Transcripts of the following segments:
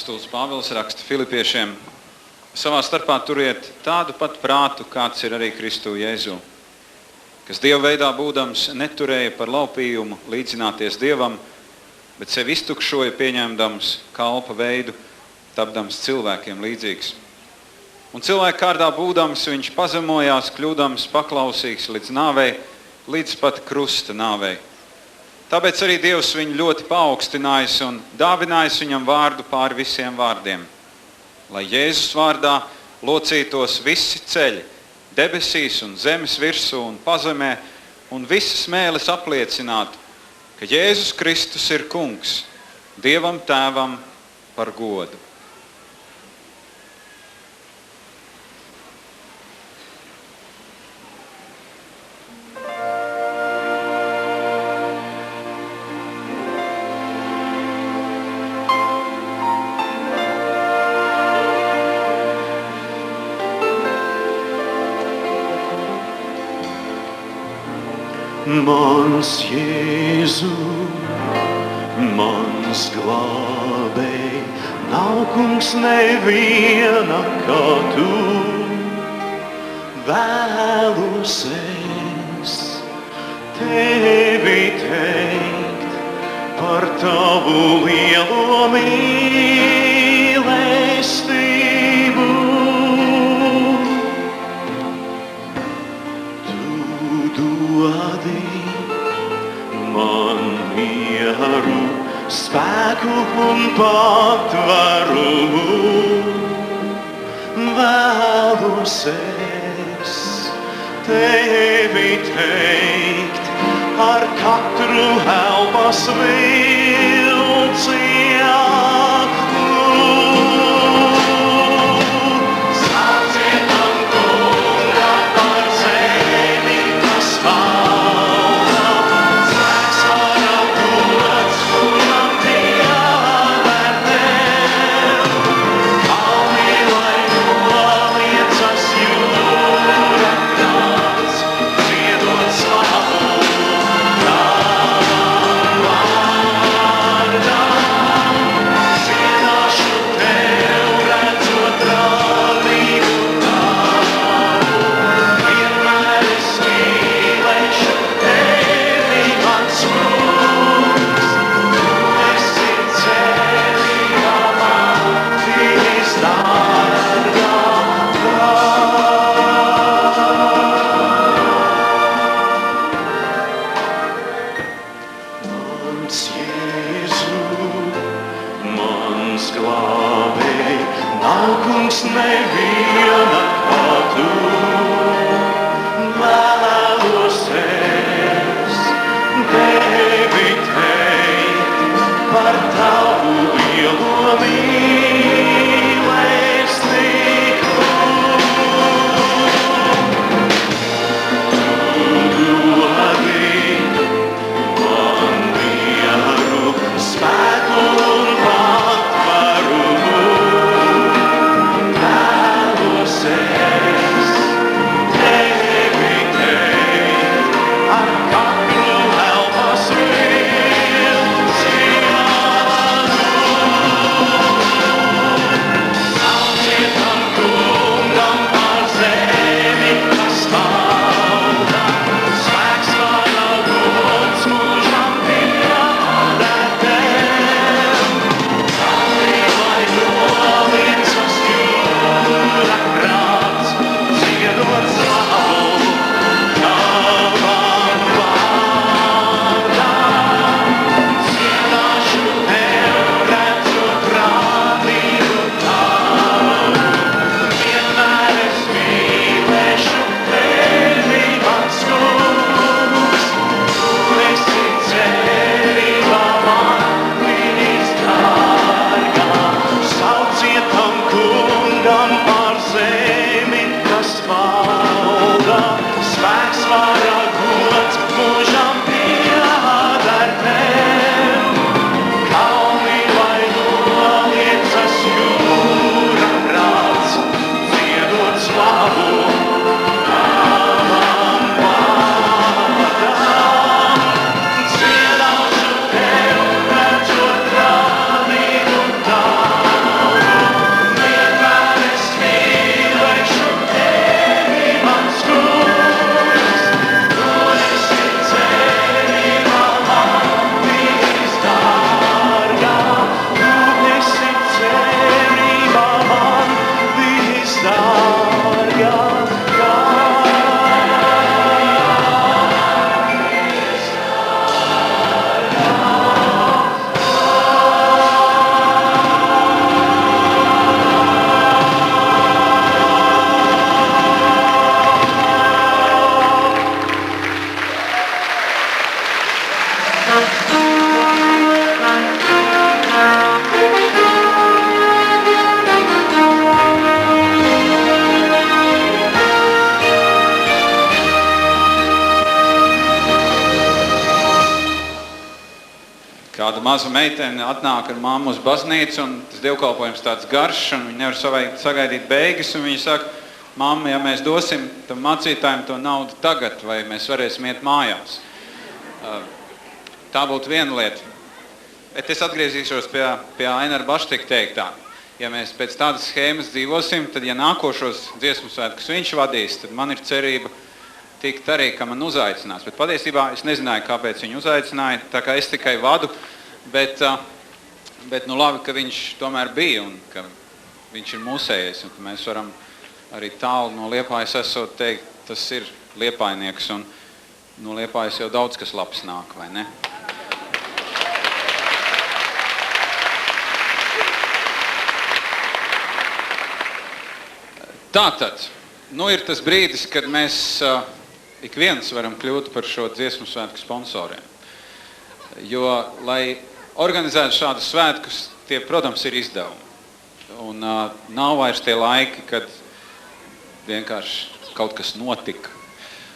Apostols Pāvils raksta Filipiešiem: savā starpā turiet tādu pat prātu, kāds ir arī Kristu Jēzu, kas Dieva veidā būdams neturēja par laupījumu līdzināties Dievam, bet sevi iztukšoja pieņemdams kalpa veidu, tapdams cilvēkiem līdzīgs. Un cilvēka kārdā būdams viņš pazemojās, kļūdams paklausīgs līdz nāvei, līdz pat krusta nāvei. Tāpēc arī Dievs viņu ļoti paaugstinājis un dāvinājis viņam vārdu pāri visiem vārdiem, lai Jēzus vārdā locītos visi ceļi, debesīs un zemes virsū un pazemē, un visas mēles apliecinātu, ka Jēzus Kristus ir kungs, Dievam Tēvam par godu. Mans Jēzu, mans glābēj, nav kungs neviena kā tu. Vēlos es tevi teikt par tavu lielo mīlestību. Man mieru, spēku un patvaru, vēlos es tevi teikt ar katru elpas vilcienu. Sācienam kunga par zemi, kas valda, spēks varam gods, kuram Dievam tev. Kalni lai noliecas jūra krāns, dziedot slavu tavam vārdam. tāda maza meitene atnāk ar mammu uz baznīcu, un tas dievkalpojums tāds garš, un viņi nevar sagaidīt beigas, un viņi saka, mamma, ja mēs dosim tam mācītājiem to naudu tagad, vai mēs varēsim iet mājās. Tā būtu viena lieta. Bet es atgriezīšos pie Ainara Baštika teiktā. Ja mēs pēc tādas schēmas dzīvosim, tad ja nākošos dziesmu svētkus viņš vadīs, tad man ir cerība tikt arī, ka man uzaicinās. Bet patiesībā es nezināju, kāpēc viņu uzaicināja, tā kā es tikai vadu, bet nu labi, ka viņš tomēr bija un ka viņš ir mūsējais un ka mēs varam arī tālu no Liepājas esot teikt, tas ir liepājnieks un no Liepājas jau daudz kas labs nāk, vai ne? Tātad, nu ir tas brīdis, kad mēs ik viens varam kļūt par šo dziesmu svētku sponsoriem. Jo, lai organizētu šādus svētkus, tie, protams, ir izdevumi. Un nav vairs tie laiki, kad vienkārši kaut kas notika.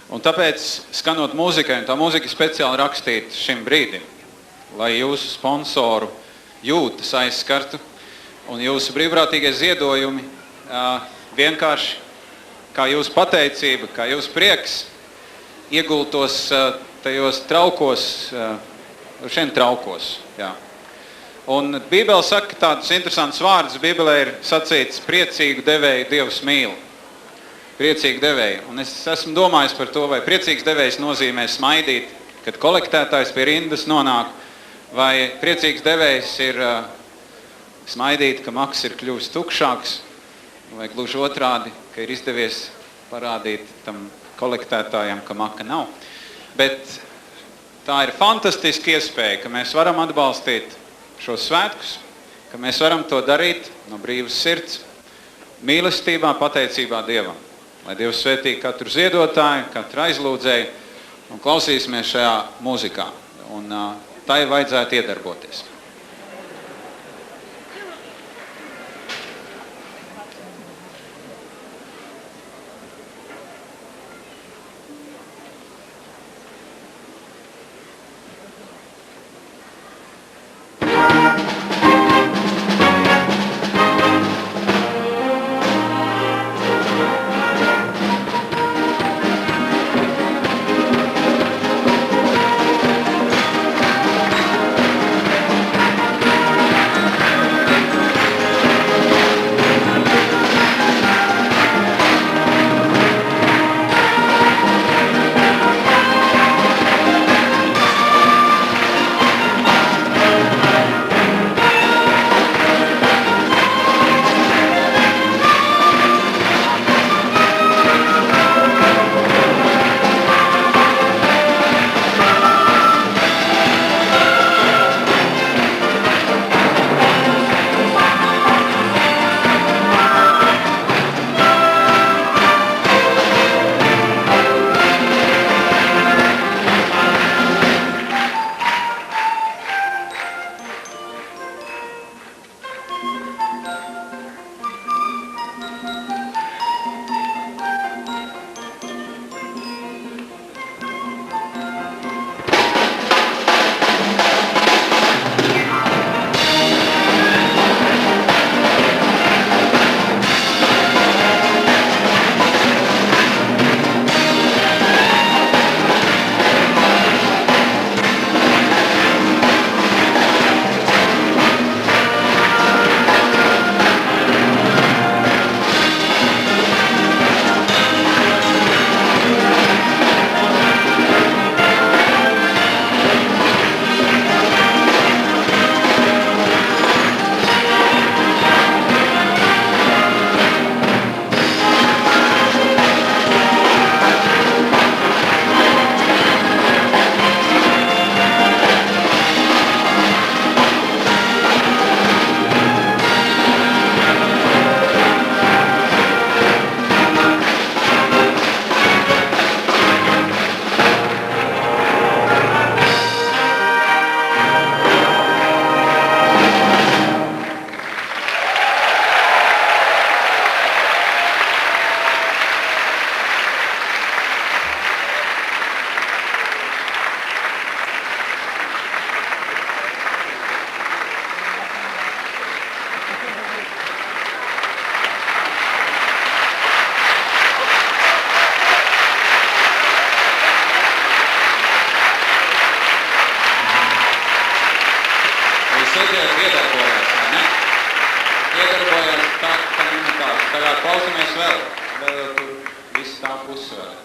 Un tāpēc, skanot mūzikai, un tā mūzika ir speciāli rakstīta šim brīdim, lai jūsu sponsoru jūtas aizskartu un jūsu brīvprātīgie ziedojumi vienkārši, kā jūsu pateicība, kā jūsu prieks, iegultos tajos traukos, šiem traukos. Jā. Un Bībele saka tādus interesantus vārdus. Bībelē ir sacīts priecīgu devēju Dievs mīl. Priecīgu devēju. Un es esmu domājis par to, vai priecīgs devējs nozīmē smaidīt, kad kolektētājs pie rindas nonāk, vai priecīgs devējs ir smaidīt, ka maks ir kļuvis tukšāks, vai gluži otrādi, ka ir izdevies parādīt tam kolektētājam, ka maka nav. Bet tā ir fantastiska iespēja, ka mēs varam atbalstīt šos svētkus, ka mēs varam to darīt no brīvas sirds, mīlestībā, pateicībā Dievam. Lai Dievs svētī katru ziedotāju, katru aizlūdzēju un klausīsimies šajā mūzikā. Un tai vajadzētu iedarboties. Priecīgu klausamies vēl tur viss tā pusvēl.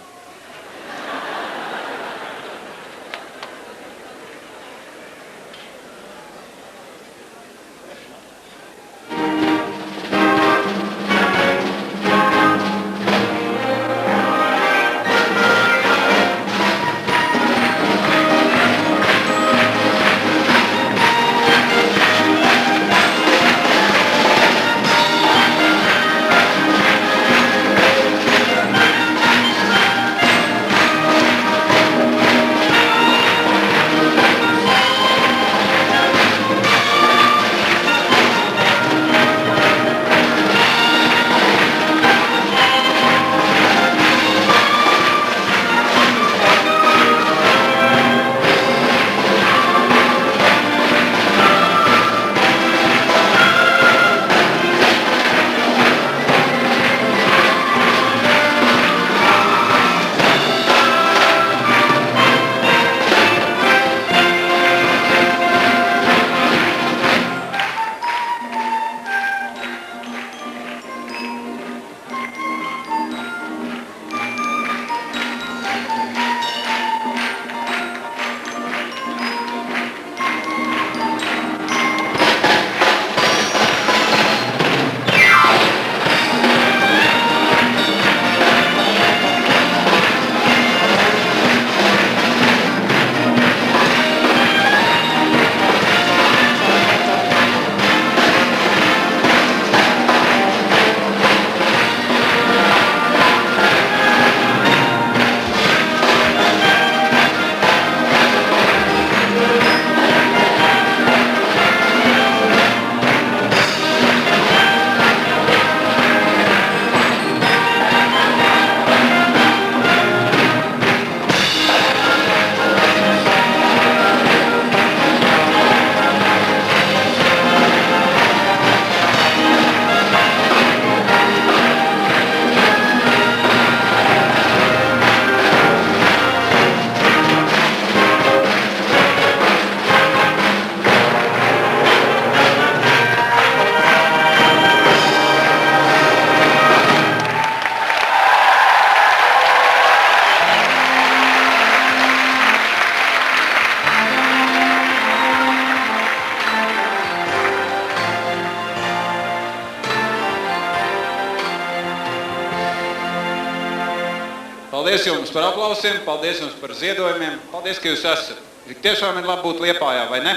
Paldies jums par aplausiem, paldies jums par ziedojumiem, paldies, ka jūs esat. Tiešām ir labi būt Liepājā, vai ne?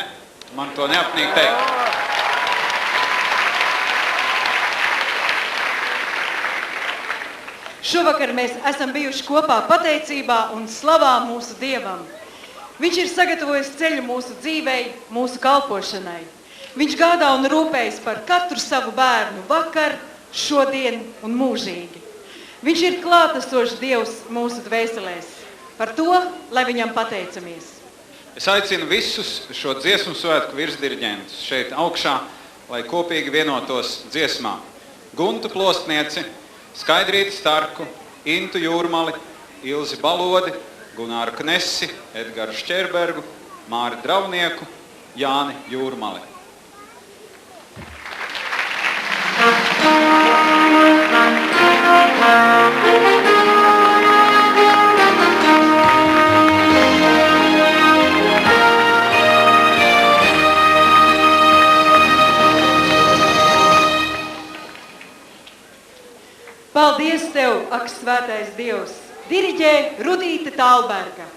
Man to neapnīgi teikt. Šovakar mēs esam bijuši kopā pateicībā un slavā mūsu Dievam. Viņš ir sagatavojis ceļu mūsu dzīvei, mūsu kalpošanai. Viņš gādā un rūpējas par katru savu bērnu vakar, šodien un mūžīgi. Viņš ir klātesošs Dievs mūsu dvēselēs. Par to, lai viņam pateicamies. Es aicinu visus šo dziesmu svētku virsdiriģentus šeit augšā, lai kopīgi vienotos dziesmā. Guntu Plostnieci, Skaidrīti Starku, Intu Jūrmali, Ilzi Balodi, Gunāru Knesi, Edgaru Šķerbergu, Māri Dravnieku, Jāni Jūrmali. Paldies Tev, ak svētais Dievs! Diriģē Rudīte Tālberga.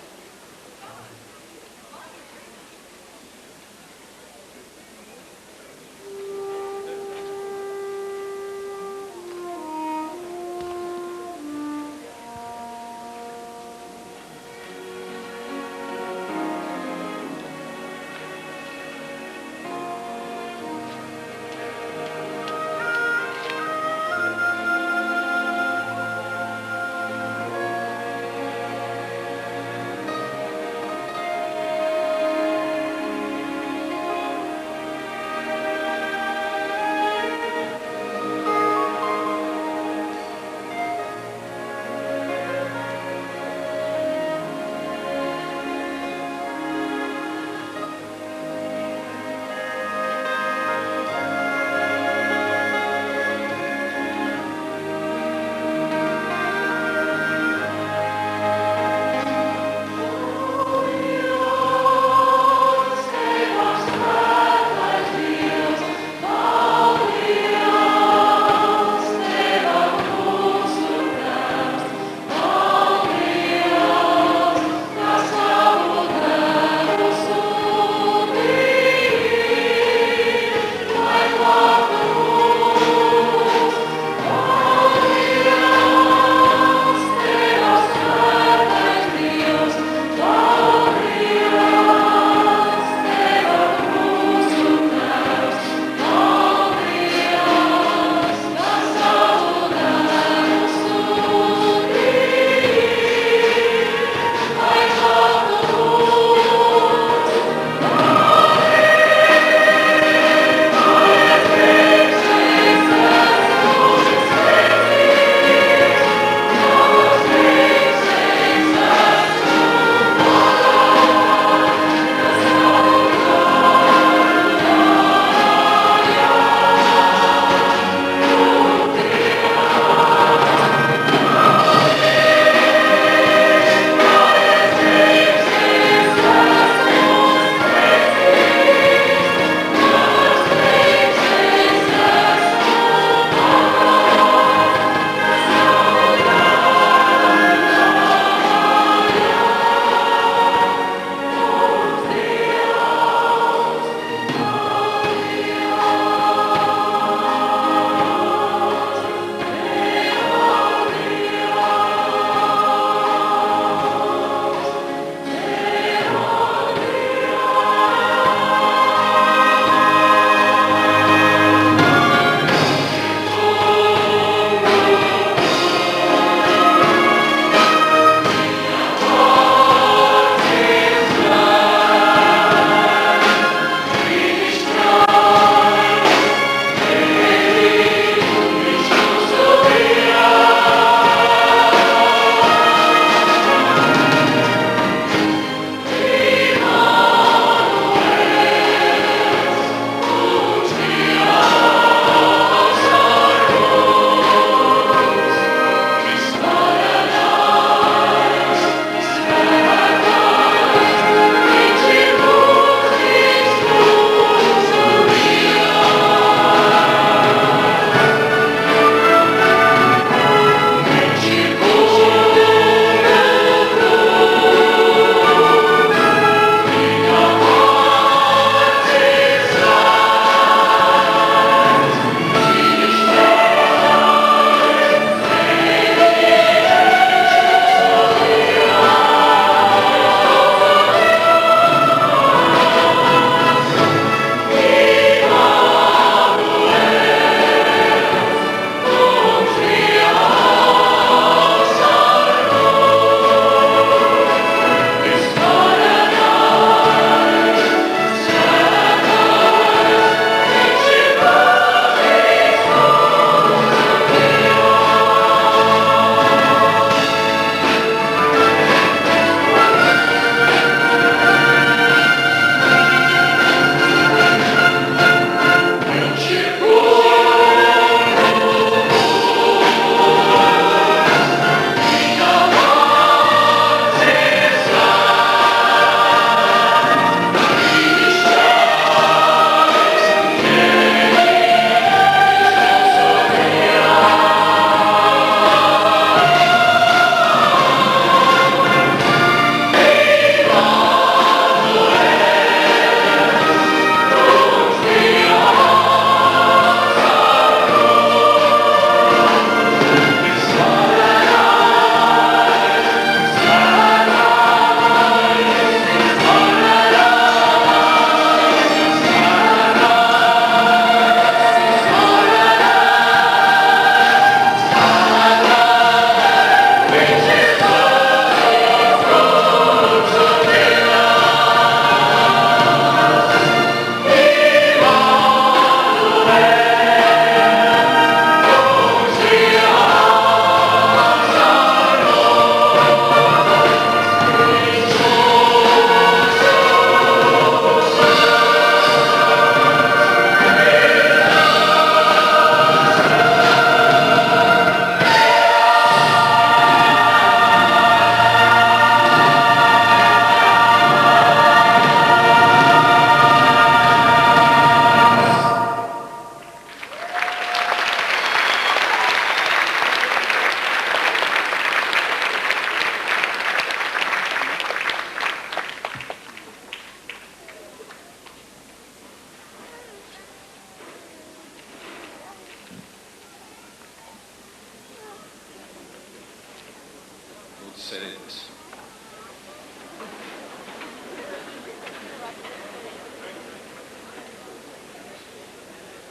Lūdzu, sēdieties.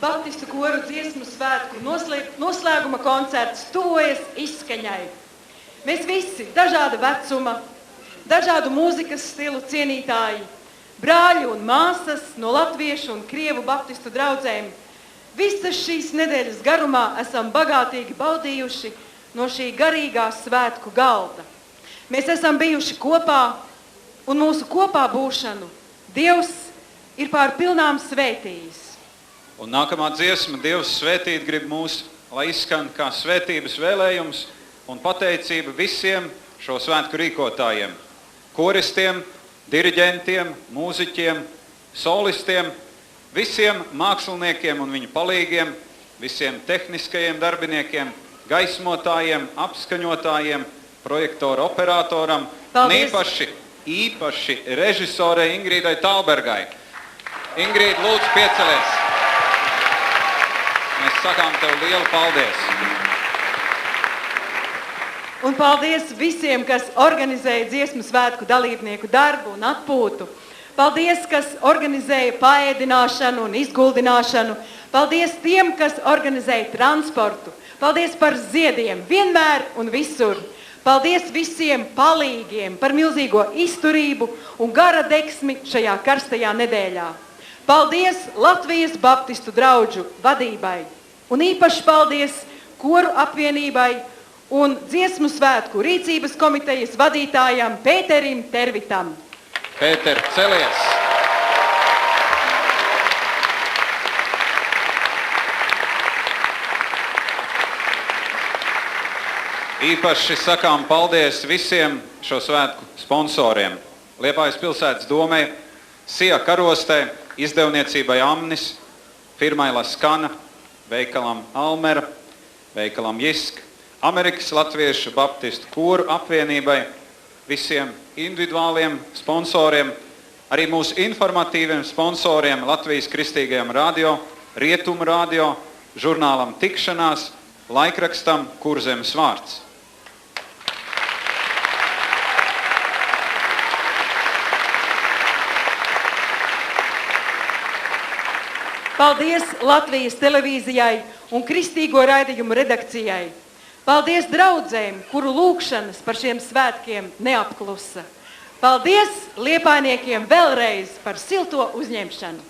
Baptistu koru dziesmu svētku noslēguma koncerts tuvojas izskaņai. Mēs visi, dažāda vecuma, dažādu mūzikas stilu cienītāji, brāļi un māsas no latviešu un krievu baptistu draudzēm, visas šīs nedēļas garumā esam bagātīgi baudījuši no šī garīgā svētku galda. Mēs esam bijuši kopā, un mūsu kopā būšanu Dievs ir pār pilnām svētījis. Un nākamā dziesma Dievs svētīt grib mūs, lai izskan kā svētības vēlējums un pateicība visiem šo svētku rīkotājiem, koristiem, diriģentiem, mūziķiem, solistiem, visiem māksliniekiem un viņu palīgiem, visiem tehniskajiem darbiniekiem, gaismotājiem, apskaņotājiem, projektoru operatoram, Paldies. un īpaši režisorei Ingrīdai Talbergai. Ingrīda, lūdzu, piecelies! Mēs sakām tev lielu paldies! Un paldies visiem, kas organizēja dziesmu svētku dalībnieku darbu un atpūtu. Paldies, kas organizēja paēdināšanu un izguldināšanu. Paldies tiem, kas organizēja transportu. Paldies par ziediem vienmēr un visur. Paldies visiem palīgiem par milzīgo izturību un gara deksmi šajā karstajā nedēļā. Paldies Latvijas baptistu draudžu vadībai. Un īpaši paldies koru apvienībai un dziesmu svētku rīcības komitejas vadītājam Pēterim Tervitam. Pēter, celies! Īpaši sakām paldies visiem šo svētku sponsoriem. Liepājas pilsētas domē, Sija karostē, izdevniecībai Amnis, firmai Laskana, veikalam Almera, veikalam Jisk, Amerikas Latviešu baptistu koru apvienībai, visiem individuāliem sponsoriem, arī mūsu informatīviem sponsoriem Latvijas Kristīgajam radio, Rietumu radio, žurnālam Tikšanās, laikrakstam Kurzemes vārds. Paldies Latvijas televīzijai un kristīgo raidījumu redakcijai. Paldies draudzēm, kuru lūgšanas par šiem svētkiem neapklusa. Paldies liepainiekiem vēlreiz par silto uzņemšanu.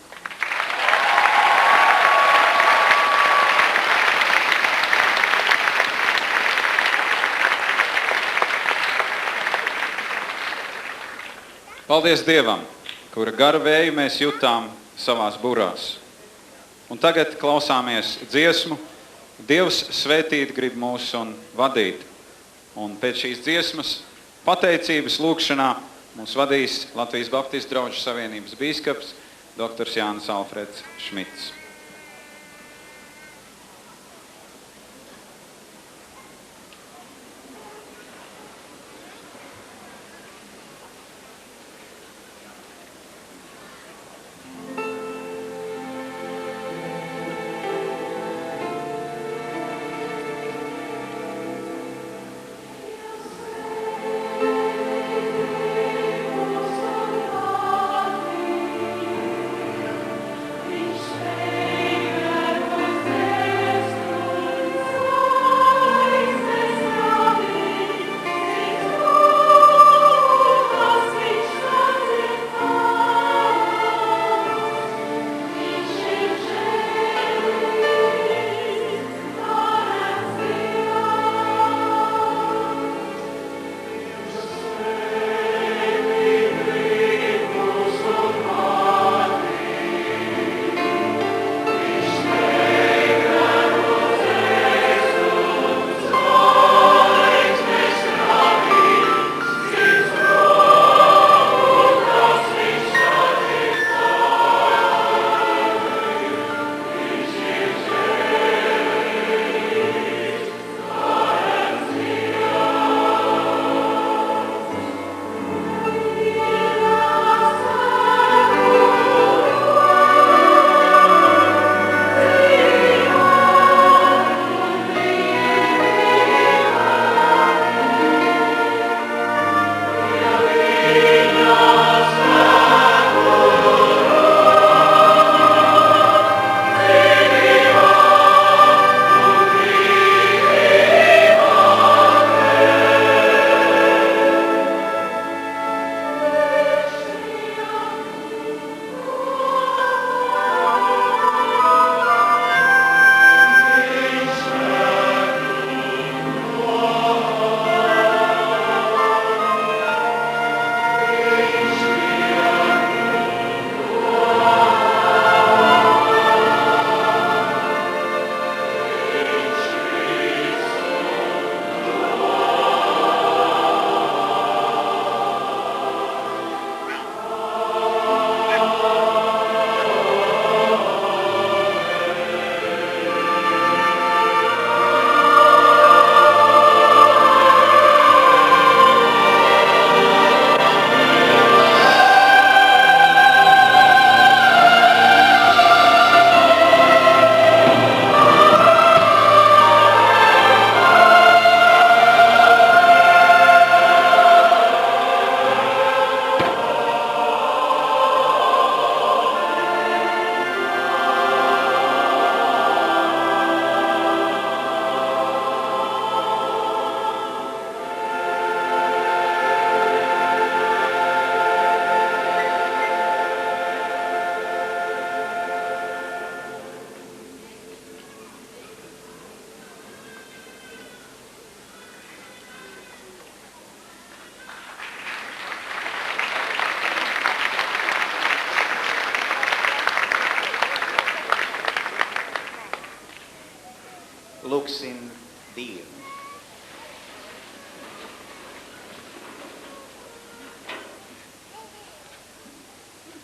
Paldies Dievam, kura garu vēju mēs jutām savās burās. Un tagad klausāmies dziesmu Dievs svētīt grib mūs un vadīt. Un pēc šīs dziesmas pateicības lūgšanā mūs vadīs Latvijas Baptistu draugu savienības bīskaps dr. Jānis Alfreds Šmits. Viņš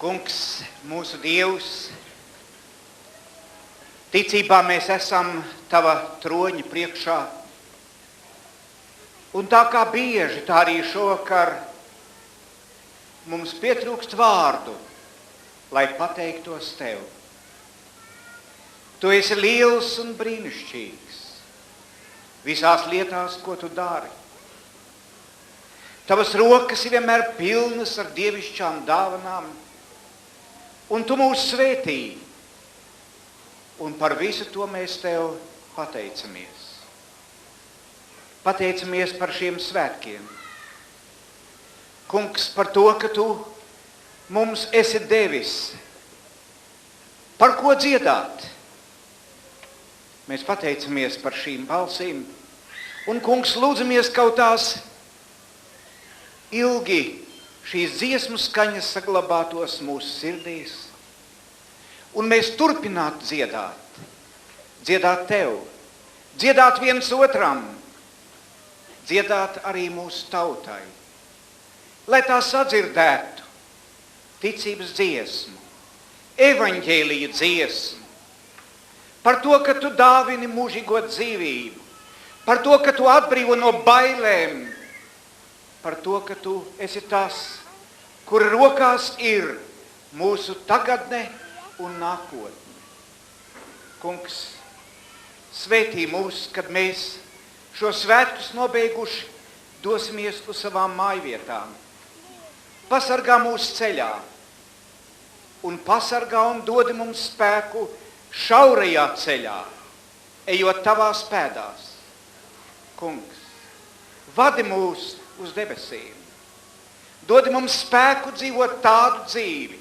Kungs, mūsu Dievs, ticībā mēs esam Tava troņa priekšā. Un tā kā bieži, tā arī šovakar mums pietrūkst vārdu, lai pateiktos Tev. Tu esi liels un brīnišķīgs visās lietās, ko Tu dari. Tavas rokas ir vienmēr pilnas ar dievišķām dāvanām, un Tu mūs svētī, un par visu to mēs Tev pateicamies. Pateicamies par šiem svētkiem. Kungs, par to, ka Tu mums esi devis, par ko dziedāt. Mēs pateicamies par šīm balsīm, un, Kungs, lūdzamies kaut tās ilgi šīs dziesmu skaņas saglabātos mūsu sirdīs, un mēs turpinātu dziedāt Tev, dziedāt viens otram, dziedāt arī mūsu tautai, lai tā sadzirdētu ticības dziesmu, evaņģēlija dziesmu, par to, ka Tu dāvini mūžīgo dzīvību, par to, ka Tu atbrīvo no bailēm, par to, ka Tu esi tas, kur rokās ir mūsu tagadne un nākotne. Kungs, svētī mūs, kad mēs šo svētkus nobeiguši dosimies uz savām mājvietām. Pasargā mūsu ceļā un pasargā un dodi mums spēku šaurajā ceļā, ejot Tavās pēdās. Kungs, vadi mūs uz debesīm. Dodi mums spēku dzīvot tādu dzīvi,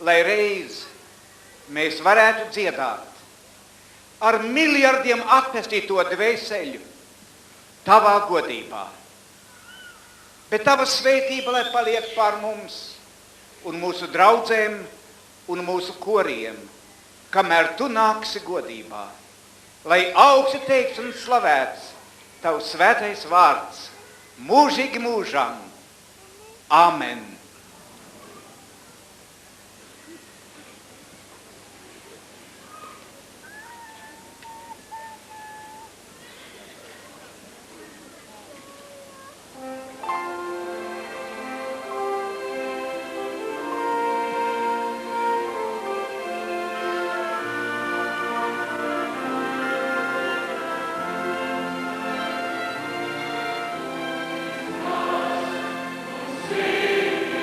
lai reiz mēs varētu dziedāt ar miljardiem atpestīto dvēseļu Tavā godībā. Bet Tava svētība, lai paliek pār mums un mūsu draudzēm un mūsu koriem, kamēr Tu nāksi godībā, lai augsti teikts un slavēts Tavs svētais vārds mūžīgi mūžam. Āmen. Sing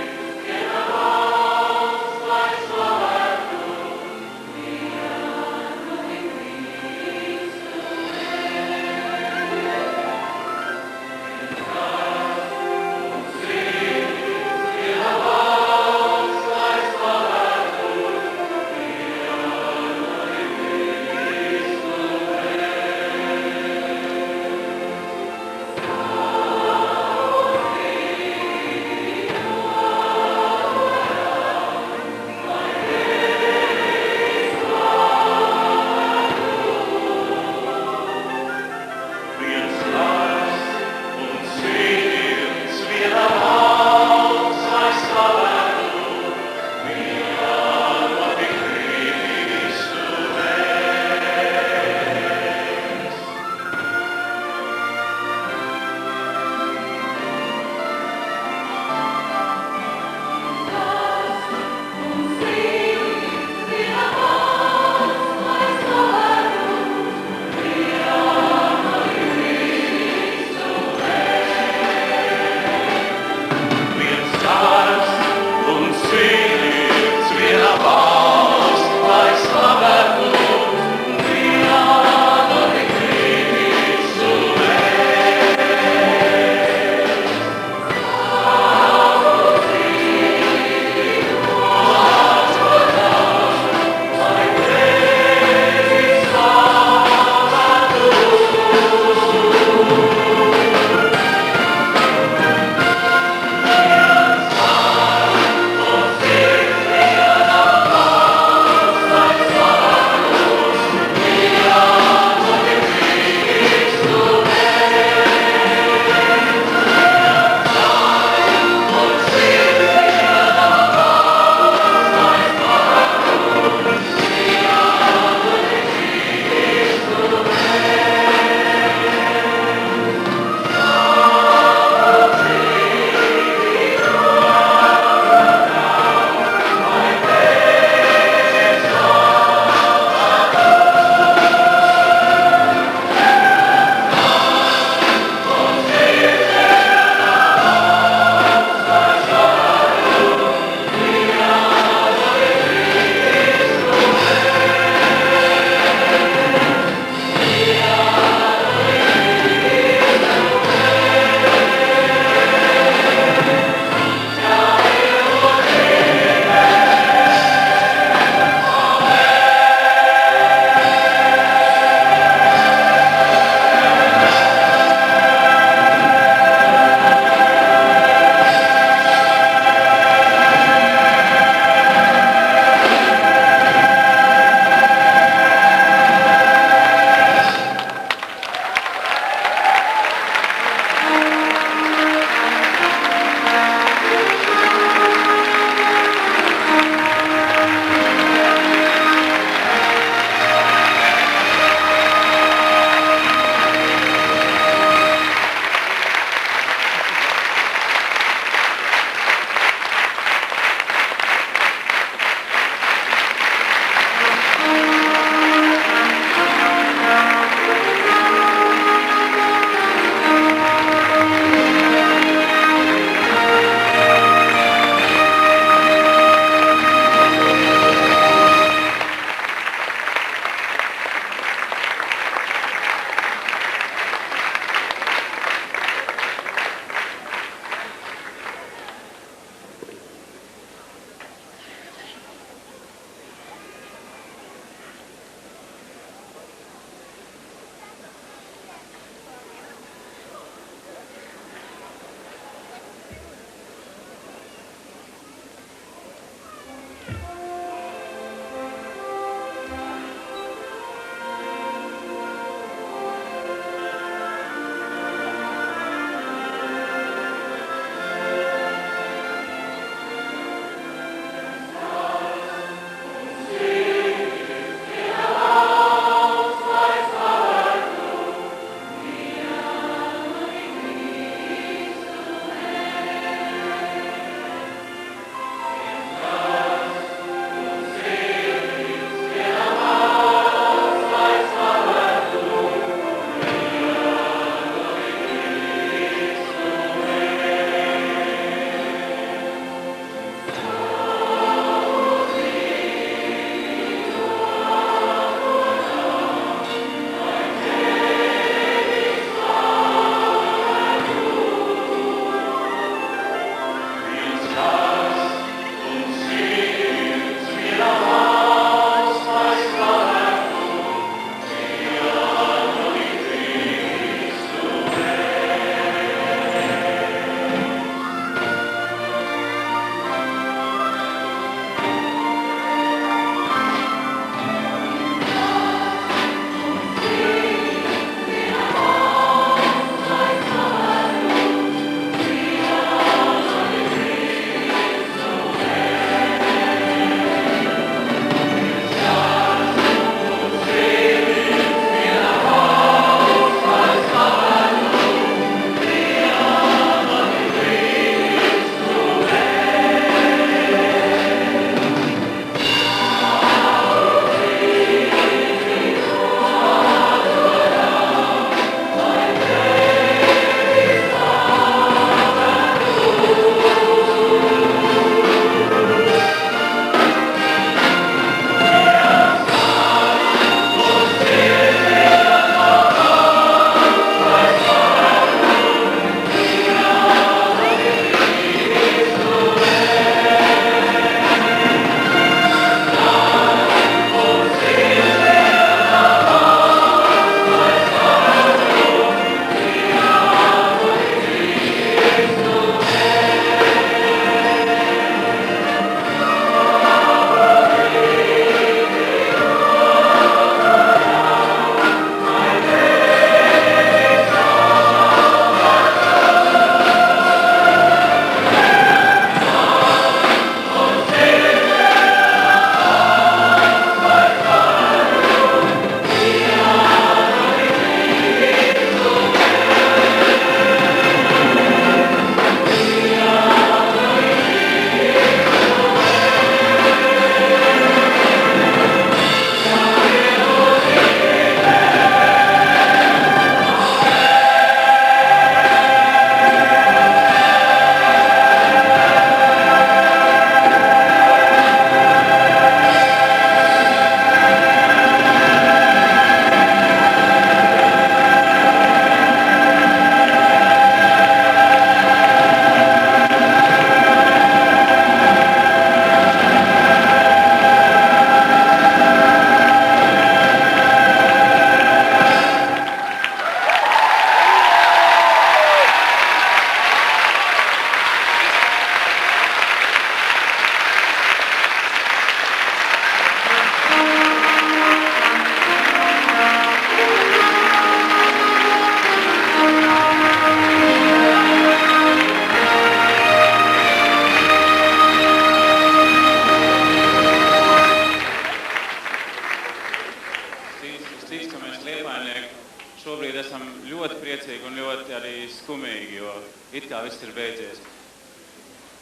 beidzies.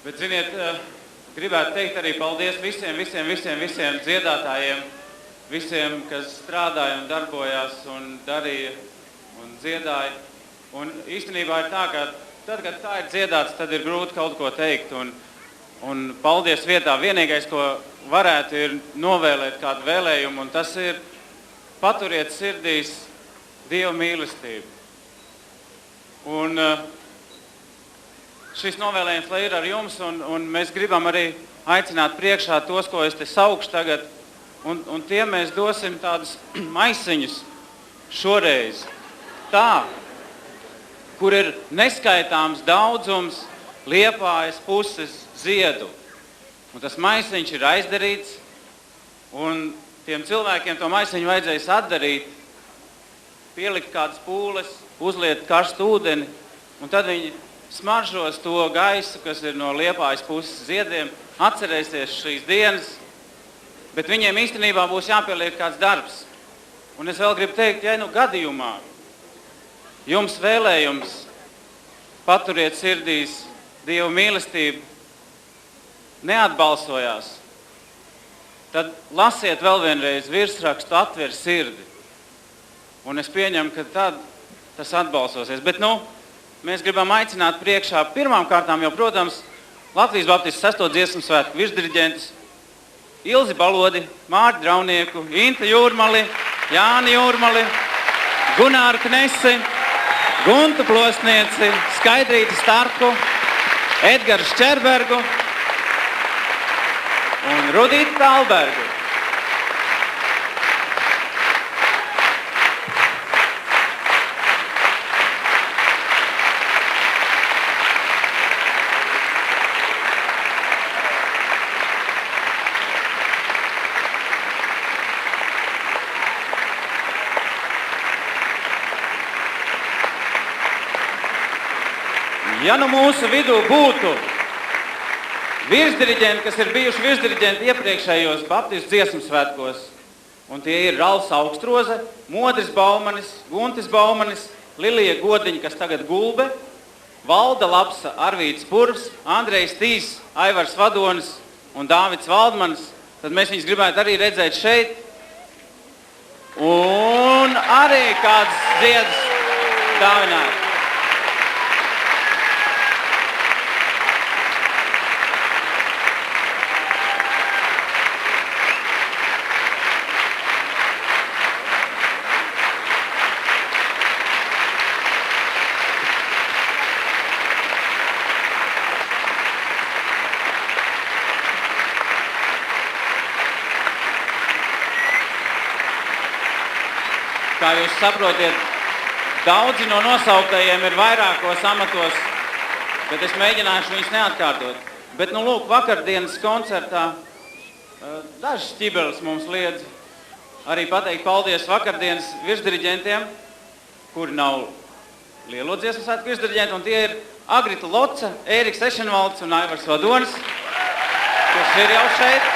Bet, ziniet, gribētu teikt arī paldies visiem dziedātājiem, visiem, kas strādāja un darbojās un darīja un dziedāja. Un īstenībā ir tā, ka tad, kad tā ir dziedāts, tad ir grūti kaut ko teikt. Un paldies vietā. Vienīgais, ko varētu, ir novēlēt kādu vēlējumu, un tas ir paturiet sirdīs Dieva mīlestību. Un šis novēlējums, lai ir ar jums, un mēs gribam arī aicināt priekšā tos, ko es te saukšu tagad, un tiem mēs dosim tādus maisiņus šoreiz. Tā, kur ir neskaitāms daudzums Liepājas puses ziedu. Un tas maisiņš ir aizdarīts, un tiem cilvēkiem to maisiņu vajadzēs atdarīt, pielikt kādas pūles, uzliet karstu ūdeni, un tad viņi smaržos to gaisu, kas ir no Liepājas puses ziediem, atcerēsies šīs dienas, bet viņiem īstenībā būs jāpieliek kāds darbs. Un es vēl gribu teikt, ja gadījumā jums vēlējums paturiet sirdīs Dieva mīlestību neatbalsojās, tad lasiet vēl vienreiz virsrakstu Atver sirdi. Un es pieņemu, ka tad tas atbalsosies. Bet, mēs gribam aicināt priekšā pirmām kārtām jau, protams, Latvijas Baptistu 6. dziesmu svētku virsdiriģentus Ilzi Balodi, Mārti Draunieku, Inta Jūrmali, Jāni Jūrmali, Gunāru Knesi, Guntu Plosnieci, Skaidrīti Starku, Edgaru Šķerbergu un Rudītu Talbergu. Ja mūsu vidū būtu virsdiriģenti, kas ir bijuši virsdiriģenti iepriekšējos Baptistu dziesmu svētkos, un tie ir Ralfs Augstroze, Modris Baumanis, Guntis Baumanis, Lilija Godiņa, kas tagad Gulbe, Valda Lapsa, Arvīts Purvs, Andrejs Tīs, Aivars Vadonis un Dāvids Valdmanis, tad mēs viņus gribētu arī redzēt šeit. Un arī kāds ziedus dāvināt. Kā jūs saprotiet, daudzi no nosauktajiem ir vairākos amatos, bet es mēģināšu viņus neatkārtot. Bet, lūk, vakardienas koncertā dažas ķibeles mums liedz arī pateikt paldies vakardienas virsdiriģentiem, kuri nav lielo dziesmu svētku virsdiriģenti, un tie ir Agrita Loca, Ēriks Ešenvalds un Aivars Vadonis, kas ir jau šeit.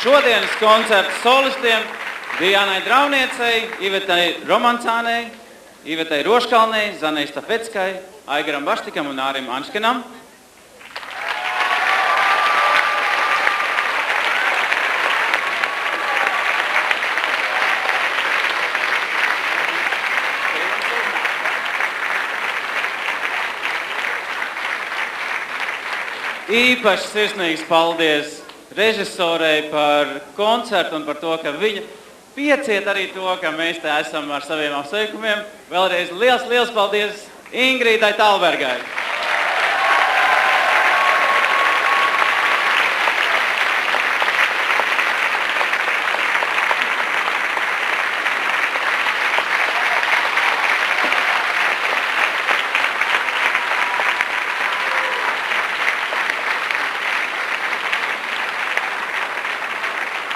Šodienas koncerta solistiem Diānai Drauniecei, Ivetai Romancānei, Ivetai Roškalnei, Zanei Stafeckai, Aigaram Baštikam un Ārim Anškenam. Īpaši sirsnīgs paldies režisorei par koncertu un par to, ka viņa pieciet arī to, ka mēs te esam ar saviem apsveikumiem. Vēlreiz liels paldies Ingrīdai Talbergai.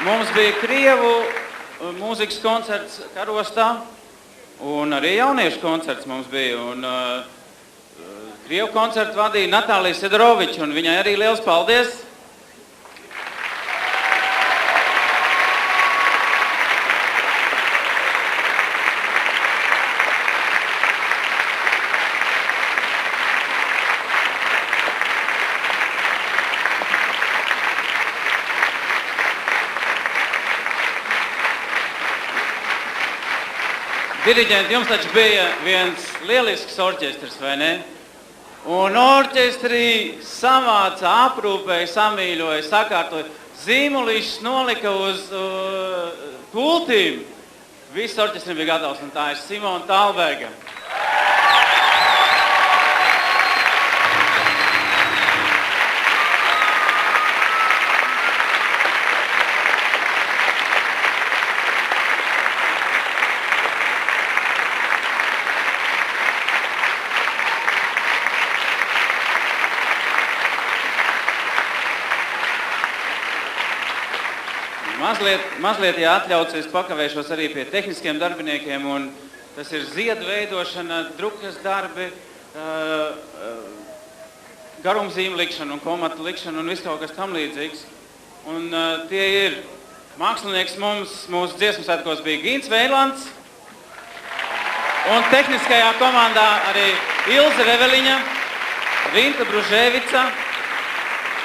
Mums bija krievu mūzikas koncerts Karostā, un arī jauniešu koncerts mums bija. Un, krievu koncertu vadīja Natālija Sidoroviča, un viņai arī liels paldies. Diriģenti, jums taču bija viens lielisks orķestris, vai ne? Un orķestrī savāca, aprūpēja, samīļoja, sakārtoja, zīmulīšus nolika uz pultīm. Viss orķestrim bija gatavs, un tā ir Simona Talberga. Mazliet, ja atļausies, pakavēšos arī pie tehniskiem darbiniekiem, un tas ir ziedu veidošana, drukas darbi, garumzīmu likšana un komatu likšana un viss kaut kas tam līdzīgs. Un tie ir mākslinieks mūsu dziesmu svētkos bija Gīns Veilands, un tehniskajā komandā arī Ilze Reveliņa, Vinta Bružēvica.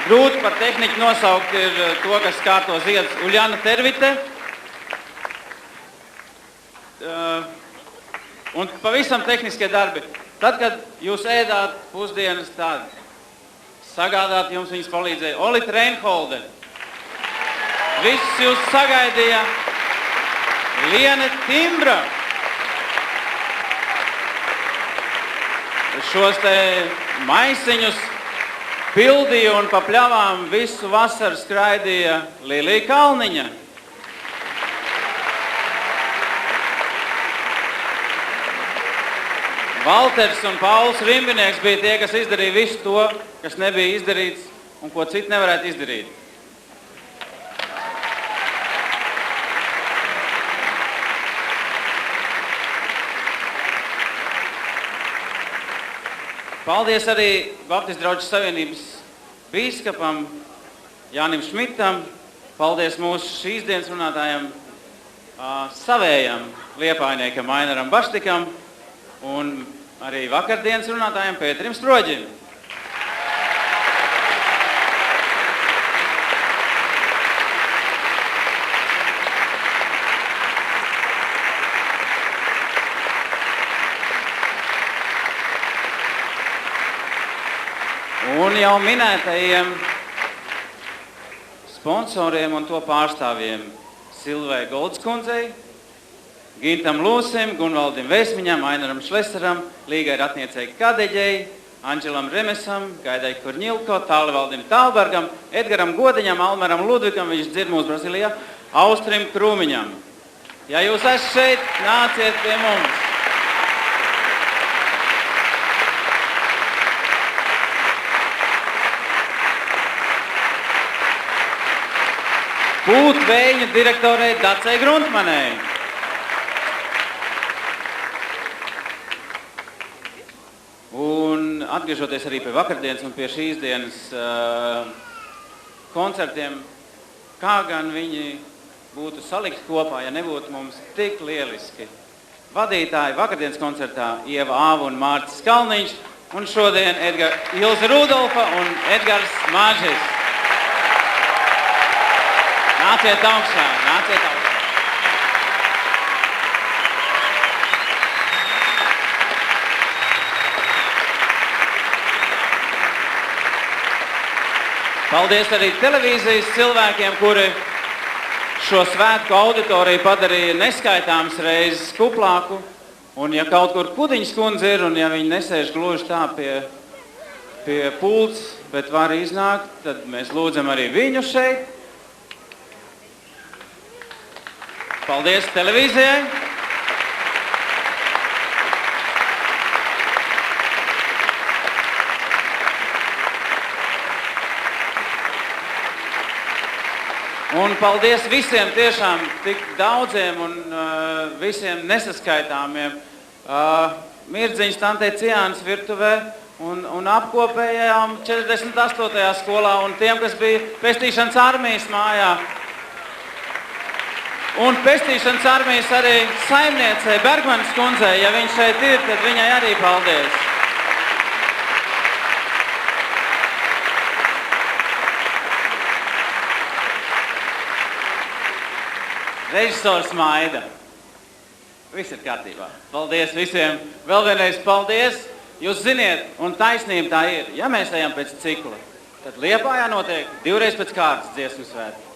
Grūti par tehniku nosaukt ir to, kas kārto ziedus, Uljana Tervite. Un pavisam tehniskie darbi. Tad, kad jūs ēdāt pusdienas, tad sagādāt jums viņas palīdzēja Olita Reinholde. Visus jūs sagaidīja Liene Timbra. Šos te maisiņus pildīja un pa pļavām visu vasaru skraidīja Lilija Kalniņa. Valters un Pauls Rimbinieks bija tie, kas izdarīja visu to, kas nebija izdarīts un ko citi nevarētu izdarīt. Paldies arī Baptistu draugu savienības bīskapam Jānim Šmitam. Paldies mūsu šīs dienas runātājam, savējam liepainiekam Ainaram Baštikam un arī vakardienas runātājam Pēterim Stroģim. Un jau minētajiem sponsoriem un to pārstāvjiem Silvai Goldskundzei, Gintam Lūsim, Gunvaldim Vēsmiņam, Ainaram Šlesaram, Līgai Ratniecei Kadeģei, Anģelam Remesam, Gaidai Kurņilko, Tālivaldim Talbergam, Edgaram Godiņam, Almeram Ludvikam, viņš dzird mūsu Brazīlijā, Austrim Krūmiņam. Ja jūs esat šeit, nāciet pie mums! Pūtvēju direktorei Dacei Gruntmanei. Un atgriežoties arī pie vakardienas un pie šīs dienas koncertiem, kā gan viņi būtu salikti kopā, ja nebūtu mums tik lieliski vadītāji vakardienas koncertā Ieva Āva un Mārcis Kalniņš, un šodien Ilze Rudolfa un Edgars Māžis. Nāciet augšā, nāciet augšā. Paldies arī televīzijas cilvēkiem, kuri šo svētku auditoriju padarīja neskaitāmas reizes kuplāku. Un ja kaut kur Kudiņas kundze ir, un ja viņi nesēž gluži tā pie pults, bet var iznākt, tad mēs lūdzam arī viņu šeit. Paldies televīzijai. Un paldies visiem tiešām tik daudziem un visiem nesaskaitāmiem mirdziņš tantei Ciānas virtuvē un apkopējām 48. skolā un tiem, kas bija Pestīšanas armijas mājā. Un Pestīšanas armijas arī saimniecei Bergmanas kundzei, ja viņš šeit ir, tad viņai arī paldies. Režisors Maida. Viss ir kārtībā. Paldies visiem. Vēl vienreiz paldies. Jūs ziniet, un taisnība tā ir. Ja mēs ejam pēc cikla, tad Liepājā notiek 2 reizes pēc kārtas dziesmu svētki.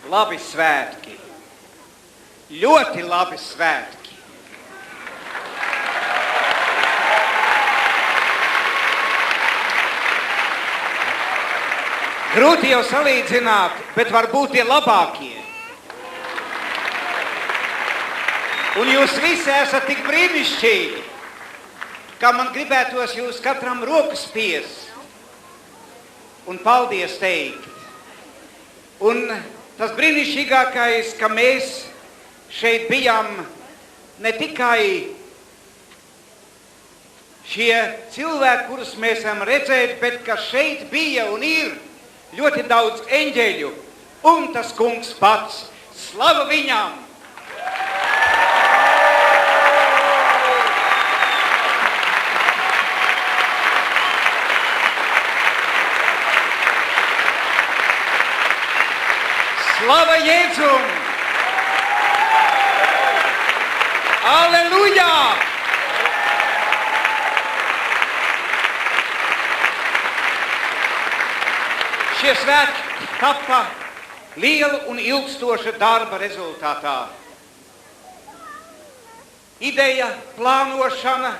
Labi svētki. Ļoti labi svētki. Grūti jau salīdzināt, bet varbūt tie labākie. Un jūs visi esat tik brīnišķīgi, ka man gribētos jūs katram roku spiest un paldies teikt. Un tas brīnišķīgākais, ka mēs šeit bijām ne tikai šie cilvēki, kurus mēs esam redzējuši, bet ka šeit bija un ir ļoti daudz eņģeļu un tas kungs pats. Slava viņam! Slava Jēzum! Aleluja! Šie svētki tappa liela un ilgstoša darba rezultātā. Ideja, plānošana,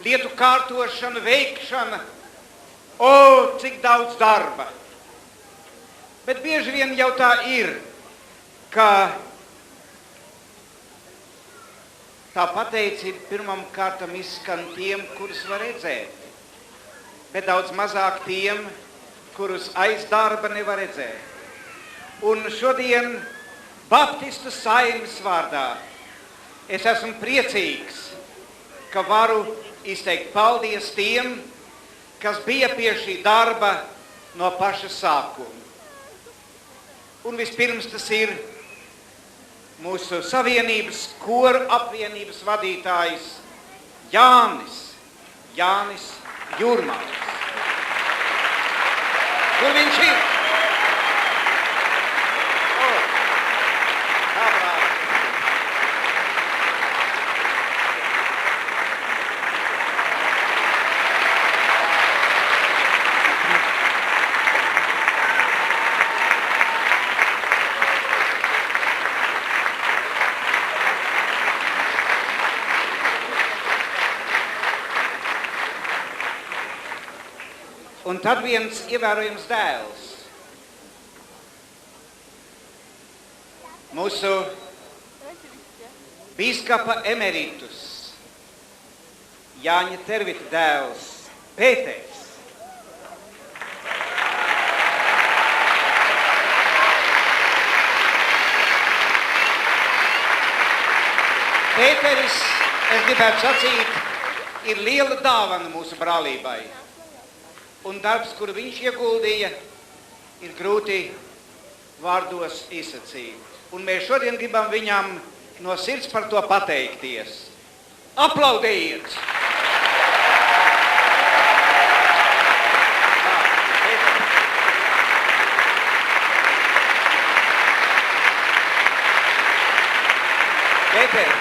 lietu kārtošana, veikšana. O, cik daudz darba! Bet bieži vien jau tā ir, ka tā pateicība pirmam kārtam izskan tiem, kurus var redzēt, bet daudz mazāk tiem, kurus aiz darba nevar redzēt. Un šodien Baptistu saimnes vārdā es esmu priecīgs, ka varu izteikt paldies tiem, kas bija pie šī darba no paša sākuma. Un vispirms tas ir mūsu savienības koru apvienības vadītājs Jānis Jurmāls. Kur viņš ir? Tā brāl. Un tad viens ievērojams dēls. Mūsu bīskapa emeritus, Jāņa Tervita dēls, Pēters. Pēteris, es gribētu sacīt, ir liela dāvana mūsu brālībai. Un darbs, kuru viņš ieguldīja, ir grūti vārdos izsacīt. Un mēs šodien gribam viņam no sirds par to pateikties. Aplaudējiet! Pēter!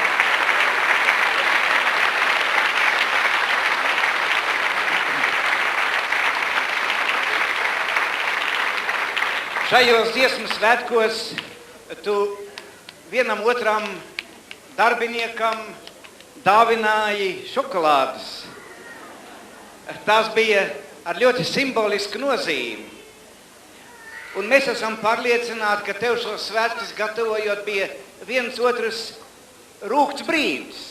Šajos dziesmu svētkos tu vienam otram darbiniekam dāvināji šokolādes. Tās bija ar ļoti simbolisku nozīmi. Un mēs esam pārliecināti, ka tev šo svētkus gatavojot bija viens otrs rūgts brīdis.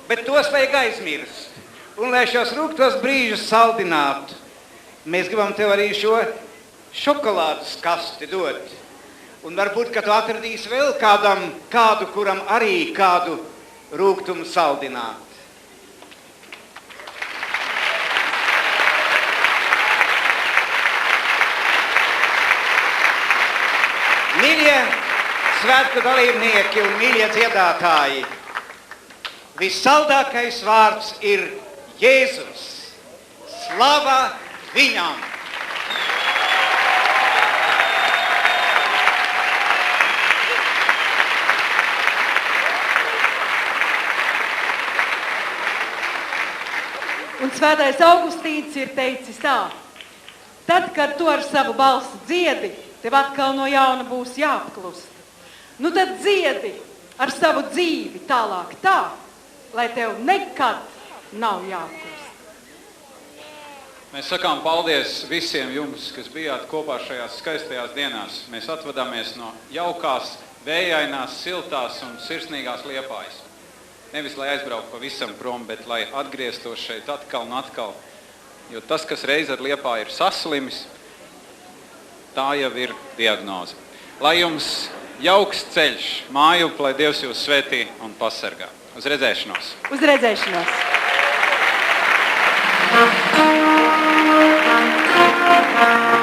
Bet tos vajag aizmirst. Un lai šos rūgtos brīžus saldinātu, mēs gribam tev arī šo šokolādes kasti dot. Un varbūt, ka tu atradīsi vēl kādu, kuram arī kādu rūgtumu saldināt. Mīļie svētku dalībnieki un mīļie dziedātāji, vissaldākais vārds ir Jēzus. Slava viņam! Un svētais Augustīns ir teicis tā: tad, kad tu ar savu balsi dziedi, tev atkal no jauna būs jāapklust. Nu tad dziedi ar savu dzīvi tālāk tā, lai tev nekad nav jāapklust. Mēs sakām paldies visiem jums, kas bijāt kopā šajās skaistajās dienās. Mēs atvadāmies no jaukās, vējainās, siltās un sirsnīgās Liepājas. Nevis, lai aizbrauktu pavisam prom, bet lai atgrieztos šeit atkal un atkal. Jo tas, kas reiz ar Liepāju ir saslimis, tā jau ir diagnoze. Lai jums jauks ceļš mājup, lai Dievs jūs svētī un pasargā. Uz redzēšanos! Uz redzēšanos! Thank you.